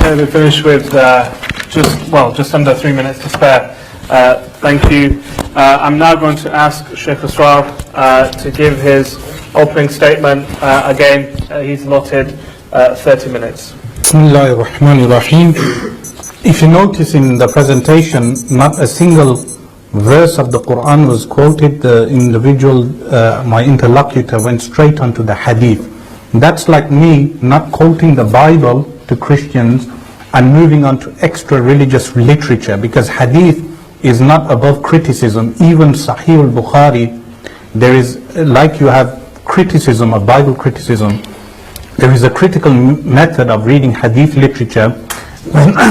Okay, we finish with just under 3 minutes to spare. Thank you. I'm now going to ask Sheikh اسرار to give his opening statement. Again, he's allotted 30 minutes. Bismillah ar-Rahman ar-Rahim. If you notice in the presentation, not a single verse of the Quran was quoted. The individual, my interlocutor, went straight onto the hadith. That's like me not quoting the Bible to Christians and moving on to extra religious literature, because hadith is not above criticism. Even Sahih al-Bukhari, there is, like you have criticism of Bible criticism, there is a critical method of reading hadith literature.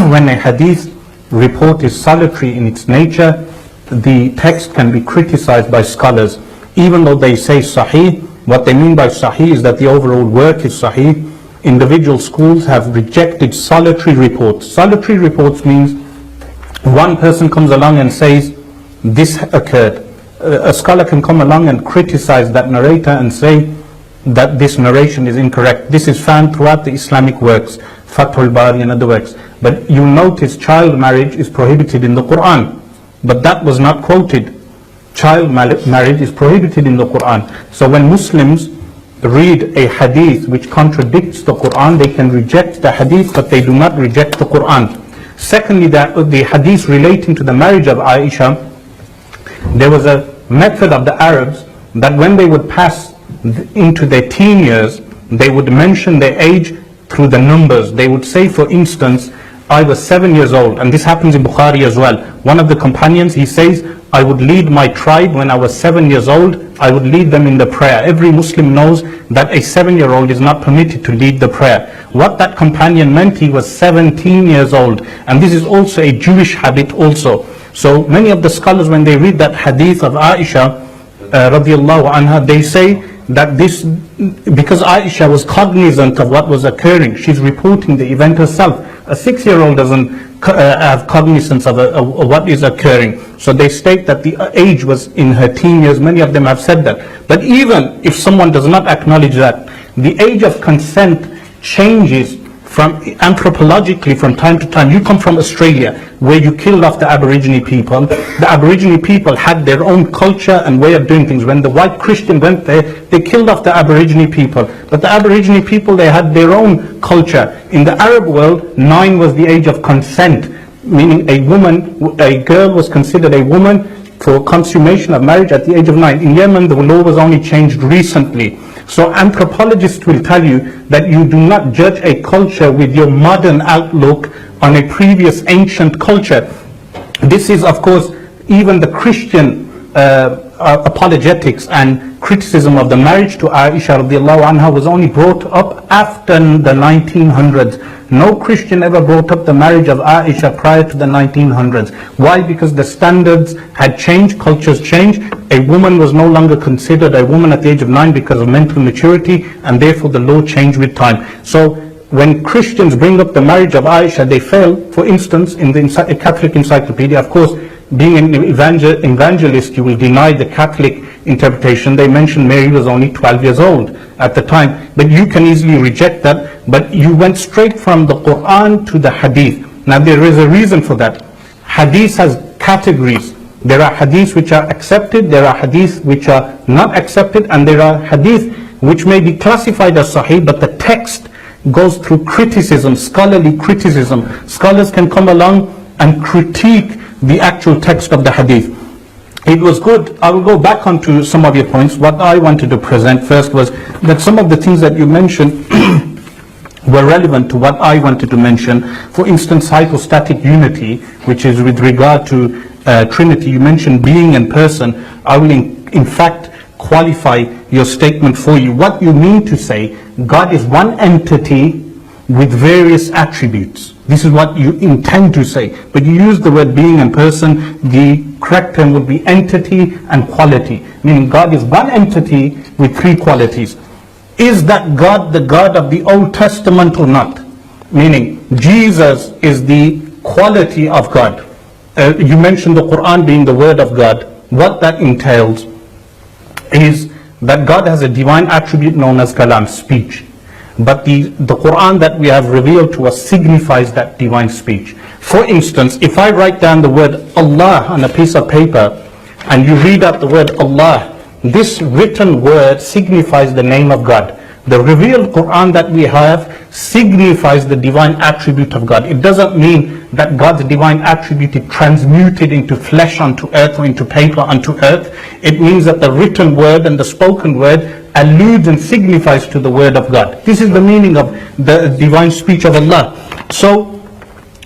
When a hadith report is solitary in its nature, the text can be criticized by scholars. Even though they say Sahih, what they mean by Sahih is that the overall work is Sahih. Individual schools have rejected solitary reports. Solitary reports means one person comes along and says, this occurred. A scholar can come along and criticize that narrator and say that this narration is incorrect. This is found throughout the Islamic works, Fathul Bari and other works. But you notice child marriage is prohibited in the Quran. But that was not quoted. Child marriage is prohibited in the Quran. So when Muslims read a hadith which contradicts the Quran, they can reject the hadith, but they do not reject the Quran. Secondly, the hadith relating to the marriage of Aisha, there was a method of the Arabs that when they would pass into their teen years, they would mention their age through the numbers. They would say, for instance, I was 7 years old, and this happens in Bukhari as well. One of the companions, he says, I would lead my tribe when I was 7 years old. I would lead them in the prayer. Every Muslim knows that a 7-year-old is not permitted to lead the prayer. What that companion meant, he was 17 years old. And this is also a Jewish habit also. So many of the scholars, when they read that hadith of Aisha, radiallahu anha, they say that this, because Aisha was cognizant of what was occurring, she's reporting the event herself. A 6-year-old doesn't have cognizance of what is occurring. So they state that the age was in her teen years. Many of them have said that. But even if someone does not acknowledge that, the age of consent changes from anthropologically from time to time. You come from Australia, where you killed off the Aborigine people. The Aborigine people had their own culture and way of doing things. When the white Christian went there, they killed off the Aborigine people. But the Aborigine people, they had their own culture. In the Arab world, 9 was the age of consent, meaning a girl was considered a woman for consummation of marriage at the age of 9. In Yemen, the law was only changed recently. So anthropologists will tell you that you do not judge a culture with your modern outlook on a previous ancient culture. This is, of course, even the Christian apologetics and criticism of the marriage to Aisha radiallahu anha was only brought up after the 1900s. No Christian ever brought up the marriage of Aisha prior to the 1900s. Why? Because the standards had changed, cultures changed. A woman was no longer considered a woman at the age of 9 because of mental maturity, and therefore the law changed with time. So when Christians bring up the marriage of Aisha, they fail. For instance, in the Catholic Encyclopedia, of course, being an evangelist, you will deny the Catholic interpretation. They mention Mary was only 12 years old at the time. But you can easily reject that. But you went straight from the Quran to the Hadith. Now there is a reason for that. Hadith has categories. There are hadiths which are accepted, there are hadiths which are not accepted, and there are hadith which may be classified as Sahih, but the text goes through criticism, scholarly criticism. Scholars can come along and critique the actual text of the hadith. It was good. I will go back onto some of your points. What I wanted to present first was that some of the things that you mentioned were relevant to what I wanted to mention. For instance, hypostatic unity, which is with regard to Trinity. You mentioned being and person. I will in fact qualify your statement for you. What you mean to say, God is one entity with various attributes. This is what you intend to say. But you use the word being and person. The correct term would be entity and quality. Meaning God is one entity with 3 qualities. Is that God the God of the Old Testament or not? Meaning Jesus is the quality of God. You mentioned the Quran being the word of God. What that entails is that God has a divine attribute known as kalam, speech. but the Quran that we have revealed to us signifies that divine speech. For instance, if I write down the word Allah on a piece of paper and you read out the word Allah, this written word signifies the name of God. The revealed Quran that we have signifies the divine attribute of God. It doesn't mean that God's divine attribute is transmuted into flesh onto earth or into paper onto earth. It means that the written word and the spoken word alludes and signifies to the word of God. This is the meaning of the divine speech of Allah. So,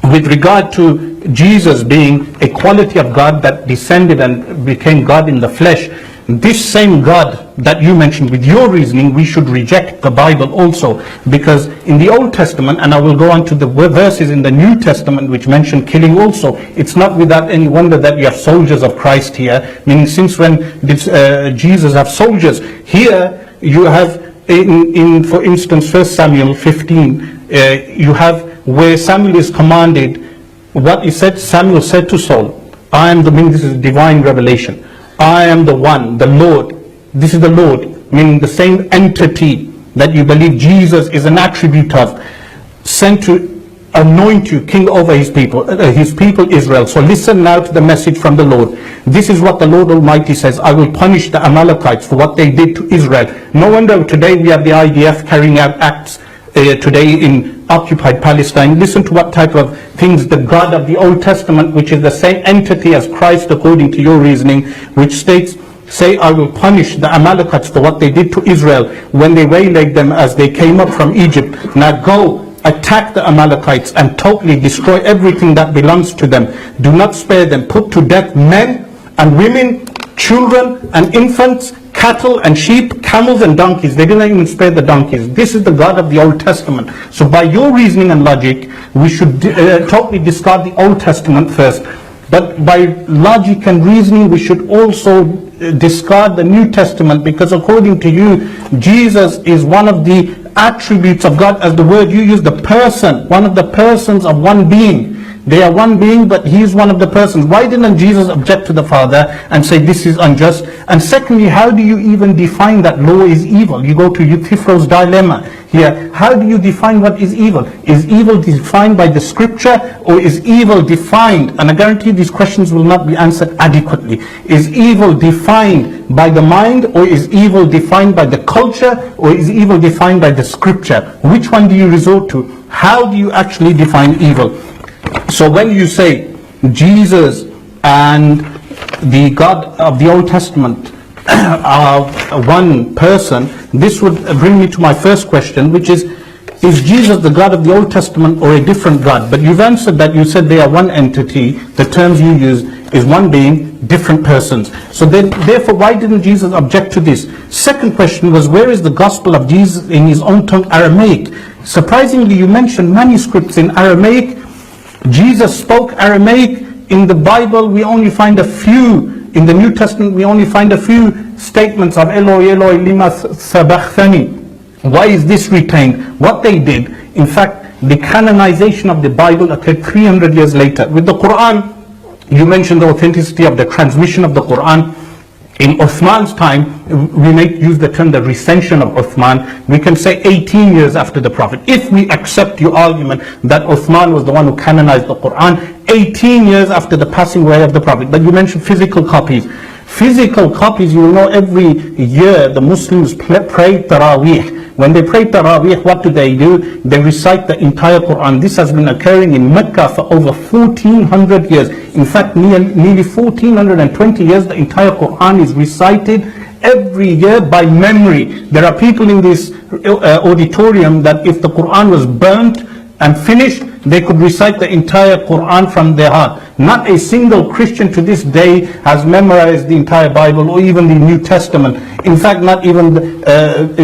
with regard to Jesus being a quality of God that descended and became God in the flesh, this same God that you mentioned, with your reasoning, we should reject the Bible also, because in the Old Testament, and I will go on to the verses in the New Testament which mention killing also, it's not without any wonder that you have soldiers of Christ here. Meaning, since when did Jesus have soldiers? Here you have in for instance 1 Samuel 15, you have where Samuel is commanded, what he said. Samuel said to Saul, I am the, meaning this is divine revelation, I am the one, the Lord. This is the Lord, meaning the same entity that you believe Jesus is an attribute of, sent to anoint you king over his people Israel. So listen now to the message from the Lord. This is what the Lord Almighty says, I will punish the Amalekites for what they did to Israel. No wonder today we have the IDF carrying out acts today in occupied Palestine. Listen to what type of things the God of the Old Testament, which is the same entity as Christ according to your reasoning, which states, say, I will punish the Amalekites for what they did to Israel when they waylaid them as they came up from Egypt. Now go attack the Amalekites and totally destroy everything that belongs to them. Do not spare them. Put to death men and women, children and infants, cattle and sheep, camels and donkeys. They didn't even spare the donkeys. This is the God of the Old Testament. So by your reasoning and logic, we should totally discard the Old Testament first. But by logic and reasoning, we should also discard the New Testament, because according to you, Jesus is one of the attributes of God, as the word you use, the person, one of the persons of one being. They are one being, but he is one of the persons. Why didn't Jesus object to the Father and say this is unjust? And secondly, how do you even define that law is evil? You go to Euthyphro's dilemma here. How do you define what is evil? Is evil defined by the scripture, or is evil defined, and I guarantee these questions will not be answered adequately, is evil defined by the mind, or is evil defined by the culture, or is evil defined by the scripture? Which one do you resort to? How do you actually define evil? So when you say Jesus and the God of the Old Testament are one person, this would bring me to my first question, which is Jesus the God of the Old Testament or a different God? But you've answered that. You said they are one entity. The terms you use is one being, different persons. So then, therefore, why didn't Jesus object to this? Second question was, where is the gospel of Jesus in his own tongue, Aramaic? Surprisingly, you mentioned manuscripts in Aramaic. Jesus spoke Aramaic. In the Bible, we only find a few. In the New Testament, we only find a few statements of Eloi, Eloi, lima sabachthani. Why is this retained? What they did, in fact, the canonization of the Bible occurred 300 years later. With the Quran, you mentioned the authenticity of the transmission of the Quran. In Uthman's time, we may use the term the recension of Uthman. We can say 18 years after the Prophet. If we accept your argument that Uthman was the one who canonized the Quran, 18 years after the passing away of the Prophet. But you mentioned physical copies. Physical copies, you know, every year the Muslims pray Taraweeh. When they pray Taraweeh, what do? They recite the entire Quran. This has been occurring in Mecca for over 1400 years. In fact, nearly 1420 years, the entire Quran is recited every year by memory. There are people in this auditorium that if the Quran was burnt and finished, they could recite the entire Quran from their heart. Not a single Christian to this day has memorized the entire Bible or even the New Testament. In fact, not even,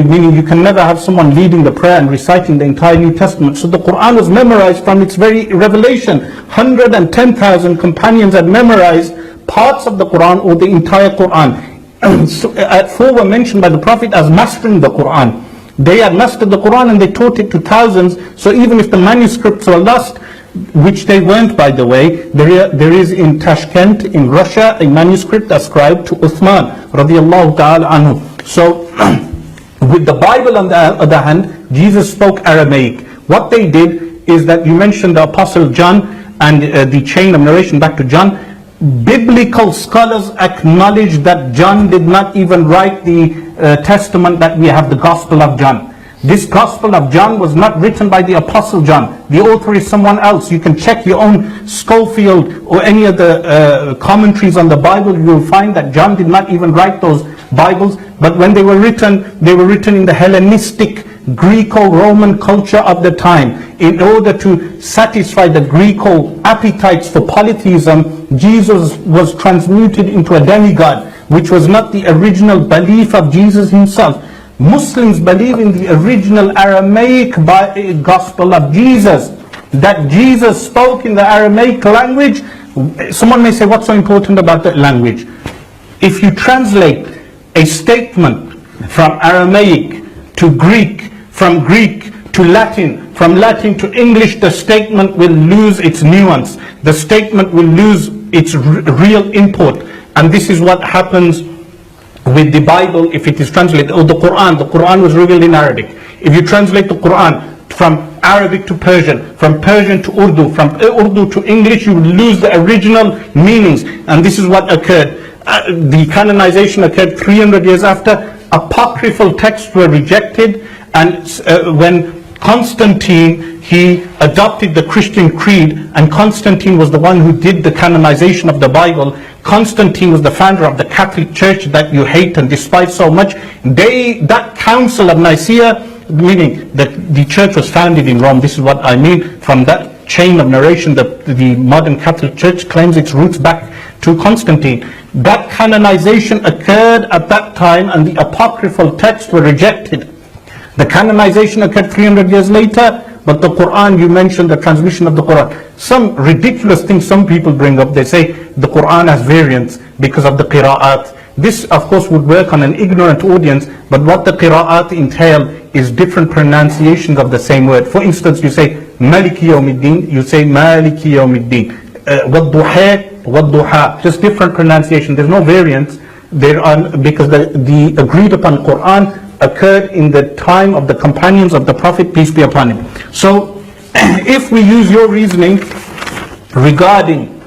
meaning you can never have someone leading the prayer and reciting the entire New Testament. So the Quran was memorized from its very revelation. 110,000 companions had memorized parts of the Quran or the entire Quran. So, 4 were mentioned by the Prophet as mastering the Quran. They had mastered the Quran and they taught it to thousands. So even if the manuscripts were lost, which they weren't, by the way, there is in Tashkent, in Russia, a manuscript ascribed to Uthman radiallahu ta'ala anhu. So With the Bible on the other hand, Jesus spoke Aramaic. What they did is that you mentioned the Apostle John and the chain of narration back to John. Biblical scholars acknowledge that John did not even write the testament that we have, the Gospel of John. This Gospel of John was not written by the Apostle John. The author is someone else. You can check your own Schofield or any of the commentaries on the Bible. You will find that John did not even write those Bibles. But when they were written in the Hellenistic Greco-Roman culture of the time. In order to satisfy the Greco appetites for polytheism, Jesus was transmuted into a demigod, which was not the original belief of Jesus himself. Muslims believe in the original Aramaic gospel of Jesus, that Jesus spoke in the Aramaic language. Someone may say, what's so important about that language? If you translate a statement from Aramaic to Greek, from Greek to Latin, from Latin to English, the statement will lose its nuance. The statement will lose its real import. And this is what happens with the Bible if it is translated. Or the Quran was revealed in Arabic. If you translate the Quran from Arabic to Persian, from Persian to Urdu, from Urdu to English, you will lose the original meanings. And this is what occurred. The canonization occurred 300 years after. Apocryphal texts were rejected, and when Constantine, he adopted the Christian creed, and Constantine was the one who did the canonization of the Bible. Constantine was the founder of the Catholic Church that you hate and despise so much. That Council of Nicaea, meaning that the church was founded in Rome. This is what I mean. From that chain of narration, the modern Catholic Church claims its roots back to Constantine. That canonization occurred at that time, and the apocryphal texts were rejected. The canonization occurred 300 years later, but the Quran, you mentioned the transmission of the Quran. Some ridiculous things some people bring up. They say the Quran has variants because of the qira'at. This, of course, would work on an ignorant audience, but what the qira'at entail is different pronunciations of the same word. For instance, you say Maliki Yawmiddin, you say Maliki Yawmiddin. Wadduha, Wadduha, just different pronunciation. There's no variance there are, because the agreed upon Quran occurred in the time of the companions of the Prophet, peace be upon him. So if we use your reasoning regarding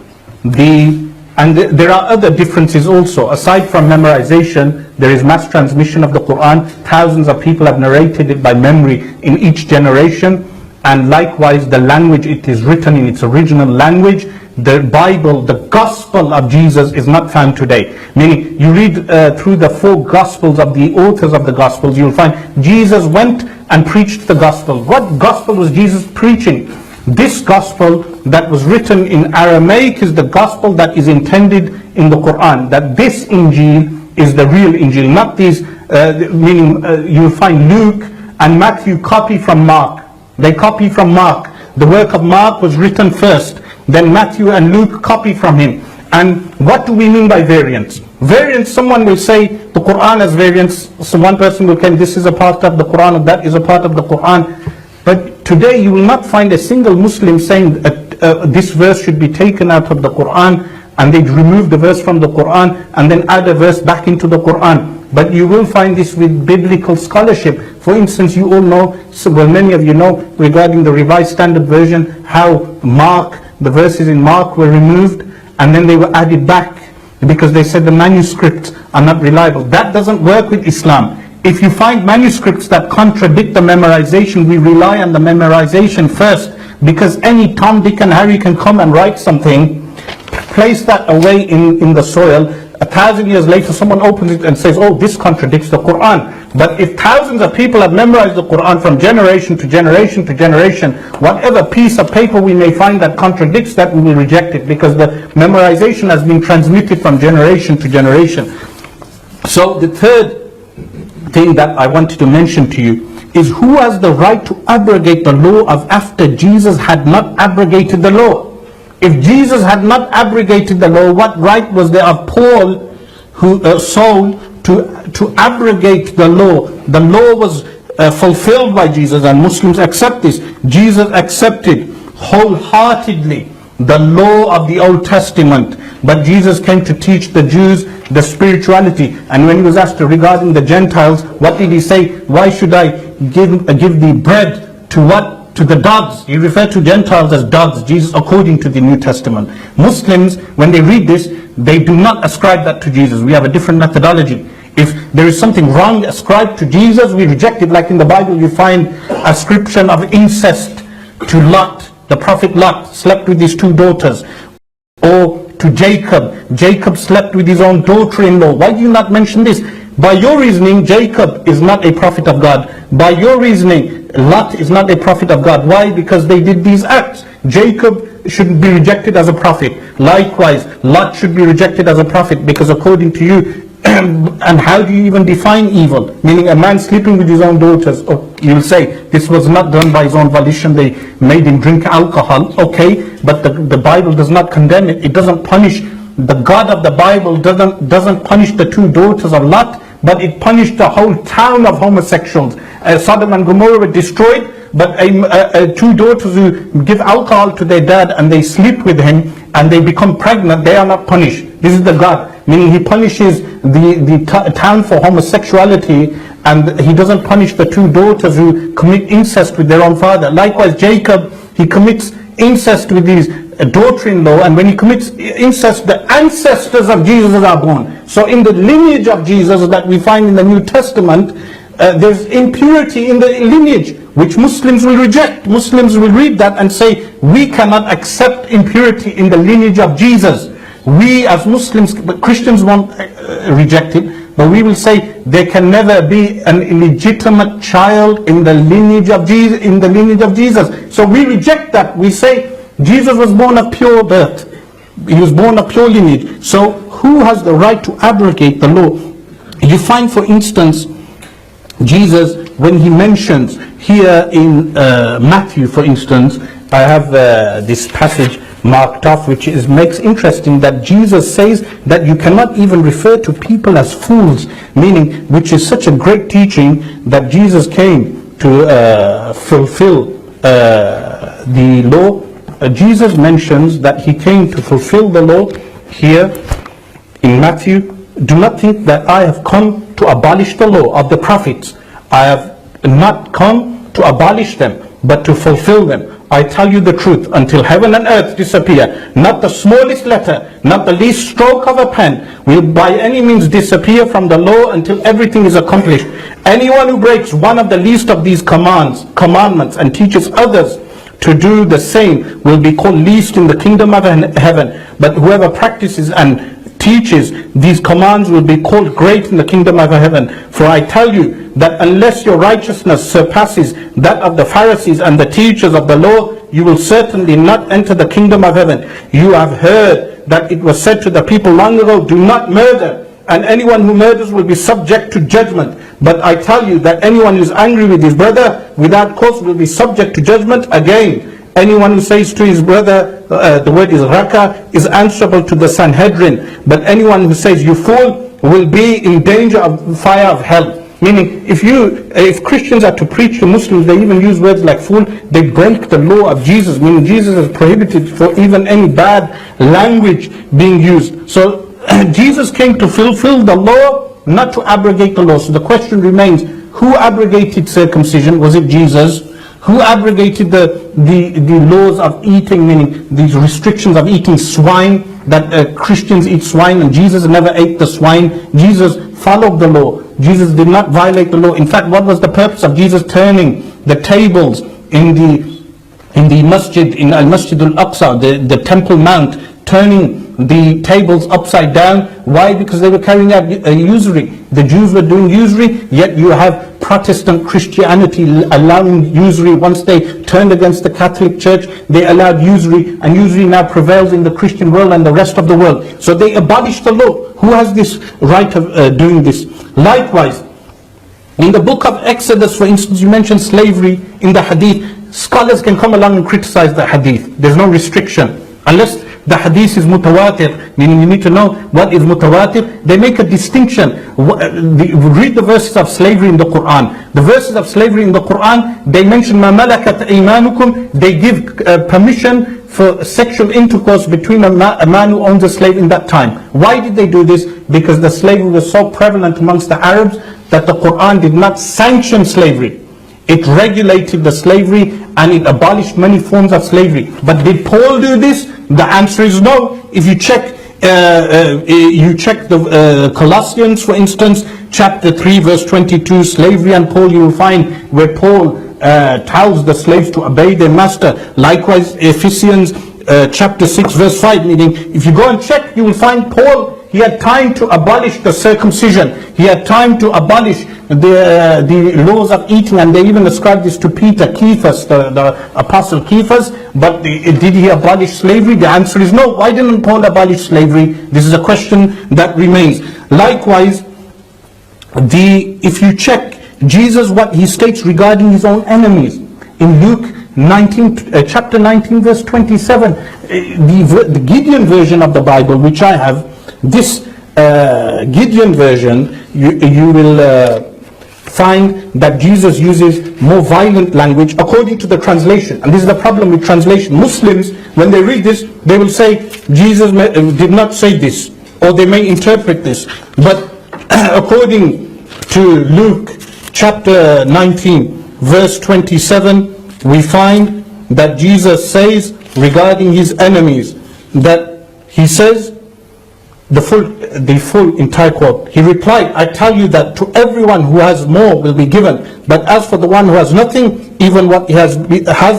and there are other differences also. Aside from memorization, there is mass transmission of the Quran. Thousands of people have narrated it by memory in each generation. And likewise, the language, it is written in its original language. The Bible, the Gospel of Jesus is not found today. Meaning, you read through the 4 Gospels of the authors of the Gospels, you'll find Jesus went and preached the Gospel. What Gospel was Jesus preaching? This Gospel that was written in Aramaic is the Gospel that is intended in the Quran. That this Injil is the real Injil, not these, meaning you'll find Luke and Matthew copy from Mark. They copy from Mark. The work of Mark was written first. Then Matthew and Luke copy from him. And what do we mean by variants? Variants, someone will say the Quran has variants. So one person will claim this is a part of the Quran or that is a part of the Quran. But today you will not find a single Muslim saying this verse should be taken out of the Quran, and they'd remove the verse from the Quran and then add a verse back into the Quran. But you will find this with biblical scholarship. For instance, you all know, many of you know, regarding the Revised Standard Version, how the verses in Mark were removed and then they were added back because they said the manuscripts are not reliable. That doesn't work with Islam. If you find manuscripts that contradict the memorization, we rely on the memorization first, because any Tom, Dick and Harry can come and write something, place that away in the soil. 1,000 years later, someone opens it and says, oh, this contradicts the Quran. But if thousands of people have memorized the Quran from generation to generation to generation, whatever piece of paper we may find that contradicts that, we will reject it, because the memorization has been transmitted from generation to generation. So the third thing that I wanted to mention to you is, who has the right to abrogate the law of after Jesus had not abrogated the law? If Jesus had not abrogated the law, what right was there of Paul, Saul, to abrogate the law? The law was fulfilled by Jesus, and Muslims accept this. Jesus accepted wholeheartedly the law of the Old Testament, but Jesus came to teach the Jews the spirituality. And when he was asked regarding the Gentiles, what did he say? Why should I give the bread to what? To the dogs. He referred to Gentiles as dogs, Jesus, according to the New Testament. Muslims, when they read this, they do not ascribe that to Jesus. We have a different methodology. If there is something wrong ascribed to Jesus, we reject it. Like in the Bible, you find ascription of incest to Lot. The prophet Lot slept with his 2 daughters. Or to Jacob. Jacob slept with his own daughter-in-law. Why do you not mention this? By your reasoning, Jacob is not a prophet of God. By your reasoning, Lot is not a prophet of God. Why? Because they did these acts. Jacob should be rejected as a prophet. Likewise, Lot should be rejected as a prophet, because according to you, and how do you even define evil? Meaning a man sleeping with his own daughters. Oh, you'll say this was not done by his own volition, they made him drink alcohol. Okay, but the Bible does not condemn it. It doesn't punish. The God of the Bible doesn't punish the 2 daughters of Lot, but it punished the whole town of homosexuals. Sodom and Gomorrah were destroyed, but 2 daughters who give alcohol to their dad and they sleep with him and they become pregnant, they are not punished. This is the God, meaning he punishes the town for homosexuality, and he doesn't punish the 2 daughters who commit incest with their own father. Likewise, Jacob, he commits incest with his daughter-in-law, and when he commits incest, the ancestors of Jesus are born. So in the lineage of Jesus that we find in the New Testament, there's impurity in the lineage, which Muslims will reject. Muslims will read that and say, we cannot accept impurity in the lineage of Jesus. We as Muslims, but Christians won't reject it, but we will say there can never be an illegitimate child in the lineage of Jesus. So we reject that. We say Jesus was born of pure birth. He was born of pure lineage. So who has the right to abrogate the law? You find, for instance, Jesus, when he mentions here in Matthew, for instance, I have this passage marked off, which makes interesting that Jesus says that you cannot even refer to people as fools, meaning, which is such a great teaching, that Jesus came to fulfill the law. Jesus mentions that he came to fulfill the law here in Matthew. Do not think that I have come to abolish the law of the prophets. I have not come to abolish them, but to fulfill them. I tell you the truth, until heaven and earth disappear, not the smallest letter, not the least stroke of a pen will by any means disappear from the law until everything is accomplished. Anyone who breaks one of the least of these commandments and teaches others to do the same will be called least in the kingdom of heaven. But whoever practices and teaches these commands will be called great in the kingdom of heaven. For I tell you that unless your righteousness surpasses that of the Pharisees and the teachers of the law, you will certainly not enter the kingdom of heaven. You have heard that it was said to the people long ago, do not murder, and anyone who murders will be subject to judgment. But I tell you that anyone who is angry with his brother without cause will be subject to judgment. Again, anyone who says to his brother, the word is raka, is answerable to the Sanhedrin. But anyone who says you fool will be in danger of fire of hell. Meaning, if Christians are to preach to Muslims, they even use words like fool, they break the law of Jesus. Meaning Jesus is prohibited for even any bad language being used. So Jesus came to fulfill the law, not to abrogate the law. So the question remains, who abrogated circumcision? Was it Jesus? Who abrogated the laws of eating, meaning these restrictions of eating swine, that Christians eat swine and Jesus never ate the swine? Jesus followed the law. Jesus did not violate the law. In fact, what was the purpose of Jesus turning the tables in the masjid, in Al-Masjid Al-Aqsa, the Temple Mount, turning the tables upside down? Why? Because they were carrying out usury. The Jews were doing usury, yet you have Protestant Christianity allowing usury. Once they turned against the Catholic Church, they allowed usury, and usury now prevails in the Christian world and the rest of the world. So they abolished the law. Who has this right of doing this? Likewise, in the book of Exodus, for instance, you mentioned slavery in the hadith. Scholars can come along and criticize the hadith. There's no restriction. Unless the hadith is mutawatir, meaning you need to know what is mutawatir. They make a distinction. Read the verses of slavery in the Quran. The verses of slavery in the Quran, they mention مَا مَلَكَتْ أَيْمَانُكُمْ. They give permission for sexual intercourse between a man who owns a slave in that time. Why did they do this? Because the slavery was so prevalent amongst the Arabs that the Quran did not sanction slavery. It regulated the slavery and it abolished many forms of slavery. But did Paul do this? The answer is no. If you check the Colossians, for instance, chapter 3, verse 22, slavery and Paul, you will find where Paul tells the slaves to obey their master. Likewise, Ephesians chapter 6, verse 5, meaning if you go and check, you will find Paul, he had time to abolish the circumcision. He had time to abolish the laws of eating, and they even ascribed this to Peter, Cephas, the apostle Cephas. But did he abolish slavery? The answer is no. Why didn't Paul abolish slavery? This is a question that remains. Likewise, if you check Jesus, what he states regarding his own enemies in Luke 19, chapter 19, verse 27, the Gideon version of the Bible, which I have, this Gideon version, you will find that Jesus uses more violent language according to the translation. And this is the problem with translation. Muslims, when they read this, they will say Jesus did not say this, or they may interpret this. But according to Luke chapter 19, verse 27, we find that Jesus says regarding his enemies, that he says, the full entire quote. He replied, I tell you that to everyone who has more will be given, but as for the one who has nothing, even what he has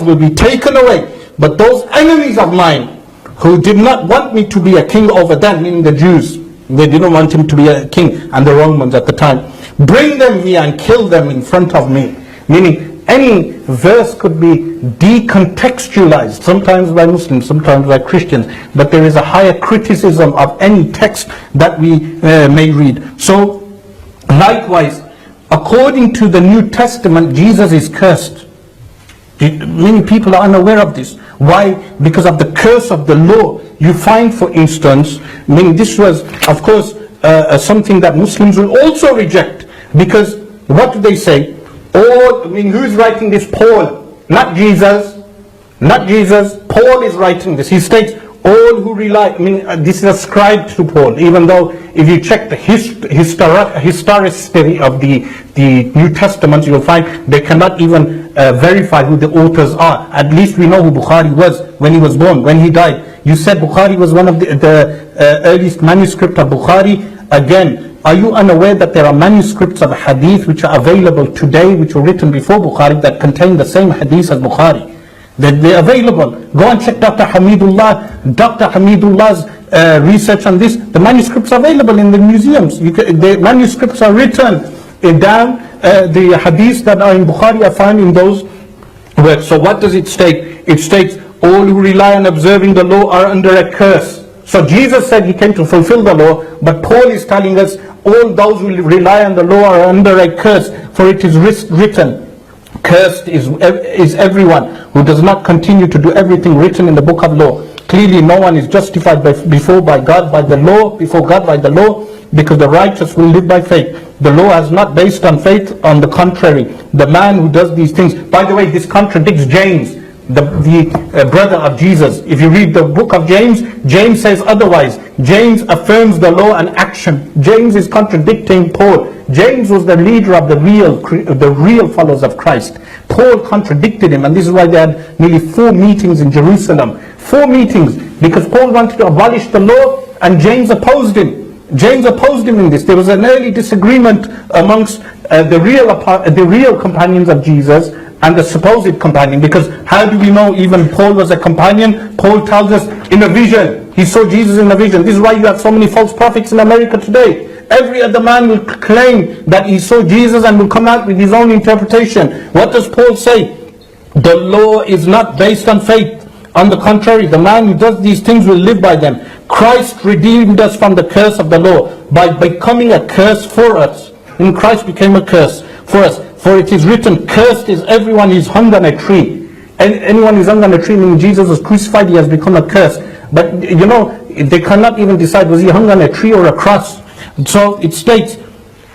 will be taken away. But those enemies of mine who did not want me to be a king over them, meaning the Jews, they didn't want him to be a king, and the Romans at the time, bring them here and kill them in front of me. Meaning any verse could be decontextualized, sometimes by Muslims, sometimes by Christians, but there is a higher criticism of any text that we may read. So, likewise, according to the New Testament, Jesus is cursed. Many people are unaware of this. Why? Because of the curse of the law. You find, for instance, this was, of course, something that Muslims will also reject. Because what do they say? Who's writing this? Paul, not Jesus. Not Jesus. Paul is writing this. He states, all who rely, this is ascribed to Paul, even though if you check the historicity of the New Testament, you'll find they cannot even verify who the authors are. At least we know who Bukhari was when he was born, when he died. You said Bukhari was one of the earliest manuscript of Bukhari. Again, are you unaware that there are manuscripts of hadith which are available today, which were written before Bukhari, that contain the same hadith as Bukhari? That they're available. Go and check Dr. Hamidullah's research on this. The manuscripts are available in the museums. The manuscripts are written down. The hadiths that are in Bukhari are found in those works. So what does it state? It states, all who rely on observing the law are under a curse. So Jesus said he came to fulfill the law, but Paul is telling us all those who rely on the law are under a curse, for it is written, cursed is everyone who does not continue to do everything written in the book of law. Clearly no one is justified before God by the law, because the righteous will live by faith. The law is not based on faith, on the contrary. The man who does these things, by the way, this contradicts James, the brother of Jesus. If you read the book of James, James says otherwise. James affirms the law and action. James is contradicting Paul. James was the leader of the real followers of Christ. Paul contradicted him, and this is why they had nearly 4 meetings in Jerusalem. 4 meetings, because Paul wanted to abolish the law, and James opposed him. James opposed him in this. There was an early disagreement amongst the real companions of Jesus and the supposed companion, because how do we know even Paul was a companion? Paul tells us in a vision. He saw Jesus in a vision. This is why you have so many false prophets in America today. Every other man will claim that he saw Jesus and will come out with his own interpretation. What does Paul say? The law is not based on faith. On the contrary, the man who does these things will live by them. Christ redeemed us from the curse of the law by becoming a curse for us. And Christ became a curse for us. For it is written, cursed is everyone who is hung on a tree. And anyone who is hung on a tree, meaning Jesus was crucified, he has become a curse. But they cannot even decide, was he hung on a tree or a cross? So it states,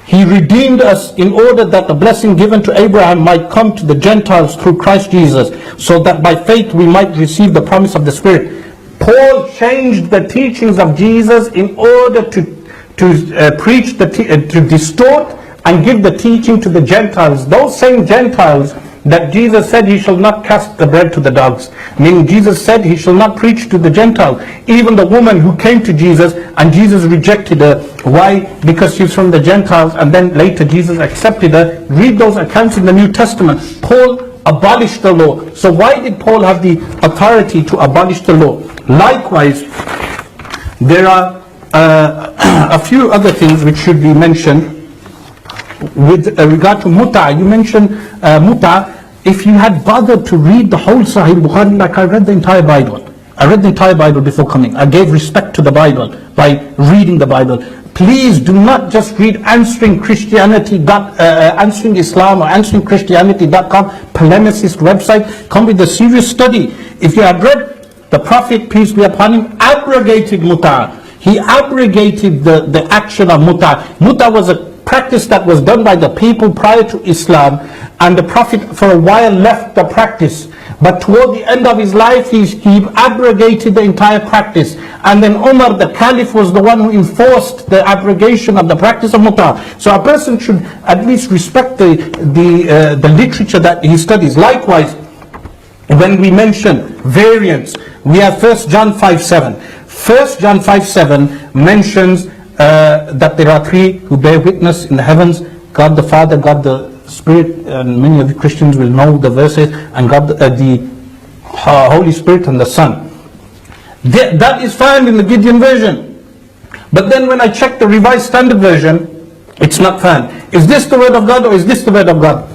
He redeemed us in order that the blessing given to Abraham might come to the Gentiles through Christ Jesus, so that by faith we might receive the promise of the Spirit. Paul changed the teachings of Jesus in order to preach, to distort and give the teaching to the Gentiles. Those same Gentiles that Jesus said he shall not cast the bread to the dogs. Meaning Jesus said he shall not preach to the Gentile. Even the woman who came to Jesus and Jesus rejected her. Why? Because she's from the Gentiles, and then later Jesus accepted her. Read those accounts in the New Testament. Paul abolished the law. So why did Paul have the authority to abolish the law? Likewise, there are a few other things which should be mentioned. With regard to muta, you mentioned muta. If you had bothered to read the whole Sahih Bukhari, like I read the entire Bible. I read the entire Bible before coming. I gave respect to the Bible by reading the Bible. Please do not just read answering Islam or answerinchristianity.com, polemicist website. Come with a serious study. If you had read, the Prophet, peace be upon him, abrogated muta. He abrogated the action of muta. Muta was a practice that was done by the people prior to Islam, and the Prophet for a while left the practice, but toward the end of his life he abrogated the entire practice, and then Umar the Caliph was the one who enforced the abrogation of the practice of muta. So a person should at least respect the literature that he studies. Likewise, when we mention variants, we have 1 John 5:7. 1 John 5:7 mentions that there are three who bear witness in the heavens: God the Father, God the Spirit, and many of the Christians will know the verses, and God the Holy Spirit and the Son. That is found in the Gideon version. But then when I check the Revised Standard Version, it's not found. Is this the word of God or is this the word of God?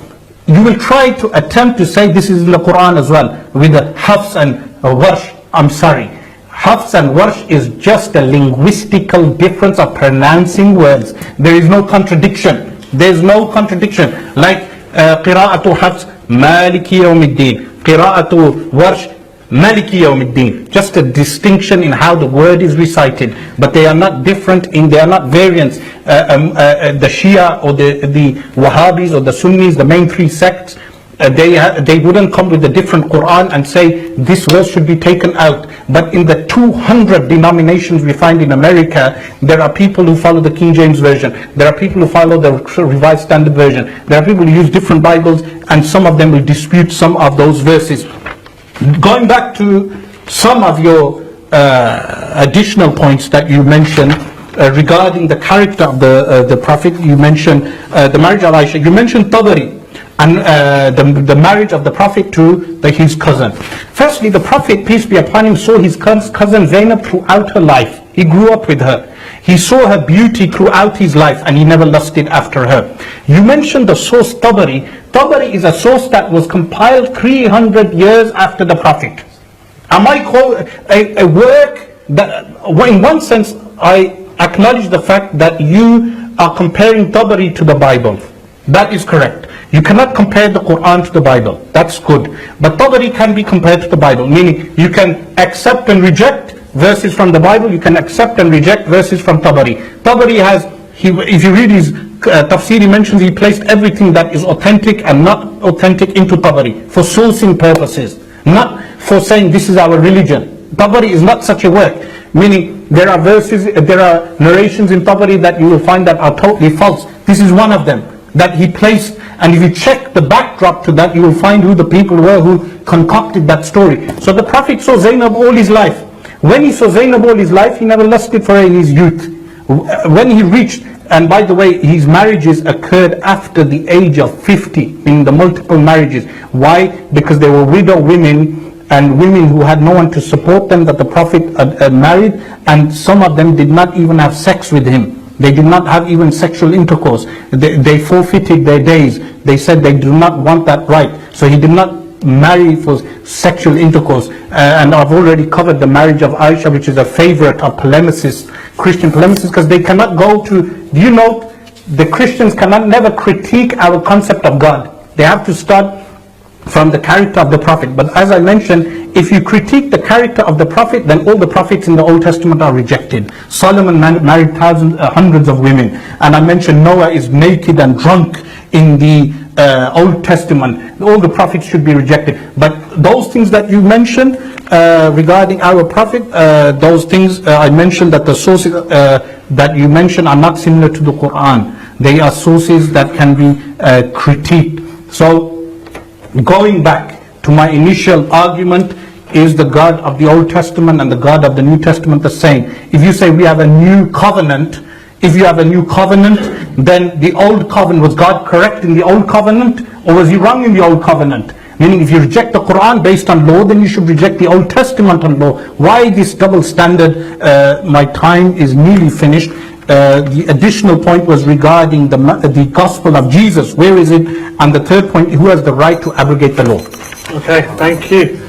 You will try to attempt to say this is in the Quran as well, with the hafs and warsh. I'm sorry. Hafs and warsh is just a linguistical difference of pronouncing words. There is no contradiction. There is no contradiction. Like qira'atu hafs, maliki yawmiddin. Qira'atu warsh, maliki yawmiddin. Just a distinction in how the word is recited. But they are not different, they are not variants. The Shia or the Wahhabis or the Sunnis, the main three sects, they wouldn't come with a different Quran and say this verse should be taken out. But in the 200 denominations we find in America, there are people who follow the King James Version. There are people who follow the Revised Standard Version. There are people who use different Bibles, and some of them will dispute some of those verses. Going back to some of your additional points that you mentioned regarding the character of the Prophet, you mentioned the marriage of Aisha. You mentioned Tabari. And the marriage of the Prophet to his cousin. Firstly, the Prophet, peace be upon him, saw his cousin Zainab throughout her life. He grew up with her. He saw her beauty throughout his life, and he never lusted after her. You mentioned the source Tabari. Tabari is a source that was compiled 300 years after the Prophet. Am I called a work that, in one sense, I acknowledge the fact that you are comparing Tabari to the Bible. That is correct. You cannot compare the Quran to the Bible. That's good. But Tabari can be compared to the Bible, meaning you can accept and reject verses from the Bible, you can accept and reject verses from Tabari. Tabari has, if you read his tafsir, he mentions he placed everything that is authentic and not authentic into Tabari for sourcing purposes, not for saying this is our religion. Tabari is not such a work, meaning there are verses, there are narrations in Tabari that you will find that are totally false. This is one of them that he placed, and if you check the backdrop to that, you will find who the people were who concocted that story. So the Prophet saw Zainab all his life. When he saw Zainab all his life, he never lusted for her in his youth. When he reached, and by the way, his marriages occurred after the age of 50, meaning the multiple marriages. Why? Because they were widow women, and women who had no one to support them that the Prophet married, and some of them did not even have sex with him. They did not have even sexual intercourse. They forfeited their days. They said they do not want that right. So he did not marry for sexual intercourse. And I've already covered the marriage of Aisha, which is a favorite of polemicists, Christian polemicists, because they cannot go to, do you know, the Christians cannot never critique our concept of God. They have to start from the character of the Prophet. But as I mentioned, if you critique the character of the Prophet, then all the prophets in the Old Testament are rejected. Solomon married hundreds of women. And I mentioned Noah is naked and drunk in the Old Testament. All the prophets should be rejected. But those things that you mentioned regarding our Prophet, those things I mentioned that the sources that you mentioned are not similar to the Quran. They are sources that can be critiqued. So going back to my initial argument, is the God of the Old Testament and the God of the New Testament the same? If you say we have a new covenant, if you have a new covenant, then the old covenant, was God correct in the old covenant, or was he wrong in the old covenant? Meaning if you reject the Quran based on law, then you should reject the Old Testament on law. Why this double standard? My time is nearly finished. The additional point was regarding the gospel of Jesus. Where is it? And the third point, who has the right to abrogate the law? Okay, thank you.